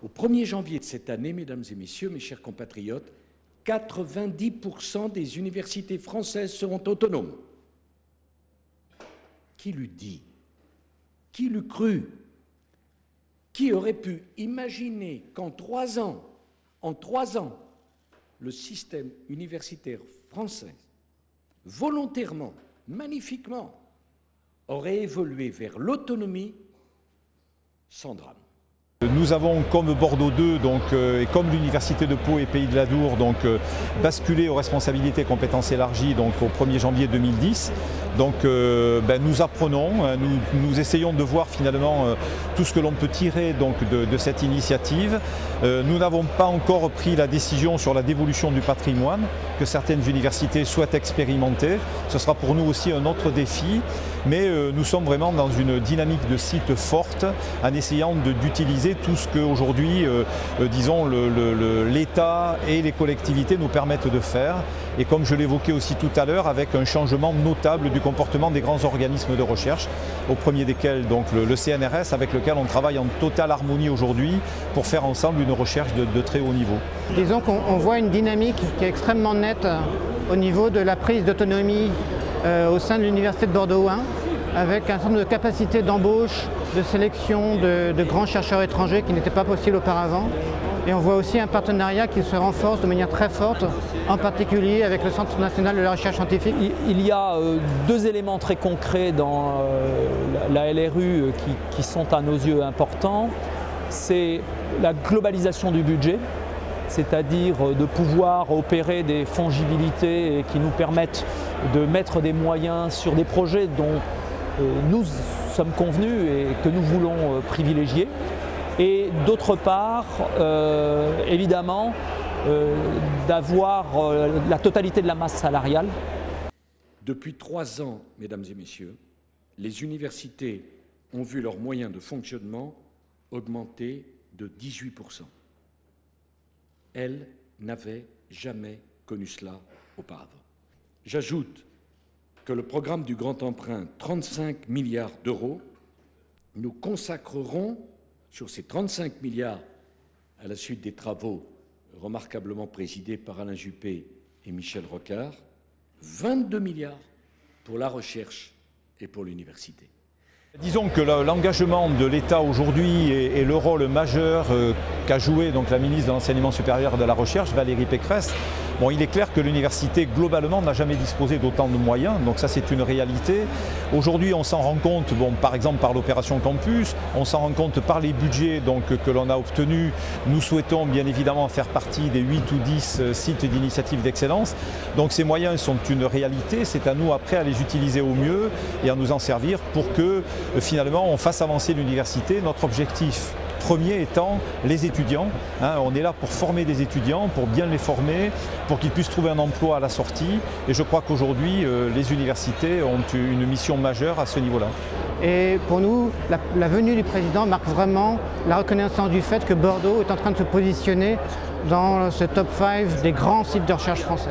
Au 1er janvier de cette année, mesdames et messieurs, mes chers compatriotes, 90% des universités françaises seront autonomes. Qui l'eût dit? Qui l'eût cru? Qui aurait pu imaginer qu'en 3 ans, le système universitaire français, volontairement, magnifiquement, aurait évolué vers l'autonomie sans drame? Nous avons, comme Bordeaux 2 et comme l'Université de Pau et Pays de l'Adour, basculé aux responsabilités et compétences élargies au 1er janvier 2010. Nous apprenons, nous essayons de voir finalement tout ce que l'on peut tirer de cette initiative. Nous n'avons pas encore pris la décision sur la dévolution du patrimoine que certaines universités souhaitent expérimenter. Ce sera pour nous aussi un autre défi, mais nous sommes vraiment dans une dynamique de site forte en essayant d'utiliser tout ce qu'aujourd'hui, disons, l'État et les collectivités nous permettent de faire. Et comme je l'évoquais aussi tout à l'heure, avec un changement notable du comportement des grands organismes de recherche, au premier desquels le CNRS, avec lequel on travaille en totale harmonie aujourd'hui pour faire ensemble une recherche de très haut niveau. Disons qu'on voit une dynamique qui est extrêmement nette au niveau de la prise d'autonomie au sein de l'Université de Bordeaux 1, avec un certain nombre de capacités d'embauche, de sélection de grands chercheurs étrangers qui n'étaient pas possibles auparavant. Et on voit aussi un partenariat qui se renforce de manière très forte, en particulier avec le Centre national de la recherche scientifique. Il y a 2 éléments très concrets dans la LRU qui sont à nos yeux importants. C'est la globalisation du budget, c'est-à-dire de pouvoir opérer des fongibilités qui nous permettent de mettre des moyens sur des projets dont nous sommes convenus et que nous voulons privilégier. Et d'autre part, évidemment, d'avoir la totalité de la masse salariale. Depuis 3 ans, mesdames et messieurs, les universités ont vu leurs moyens de fonctionnement augmenter de 18%. Elles n'avaient jamais connu cela auparavant. J'ajoute que le programme du grand emprunt, 35 milliards d'euros, nous consacrerons sur ces 35 milliards, à la suite des travaux remarquablement présidés par Alain Juppé et Michel Rocard, 22 milliards pour la recherche et pour l'université. Disons que l'engagement de l'État aujourd'hui et le rôle majeur qu'a joué la ministre de l'Enseignement supérieur et de la Recherche, Valérie Pécresse, il est clair que l'université globalement n'a jamais disposé d'autant de moyens, donc ça c'est une réalité. Aujourd'hui on s'en rend compte, par exemple par l'opération Campus, on s'en rend compte par les budgets que l'on a obtenus. Nous souhaitons bien évidemment faire partie des 8 ou 10 sites d'initiative d'excellence. Donc ces moyens sont une réalité, c'est à nous après à les utiliser au mieux et à nous en servir pour que finalement on fasse avancer l'université. Notre objectif premier étant les étudiants. On est là pour former des étudiants, pour bien les former, pour qu'ils puissent trouver un emploi à la sortie. Et je crois qu'aujourd'hui, les universités ont une mission majeure à ce niveau-là. Et pour nous, la venue du président marque vraiment la reconnaissance du fait que Bordeaux est en train de se positionner dans ce top 5 des grands sites de recherche français.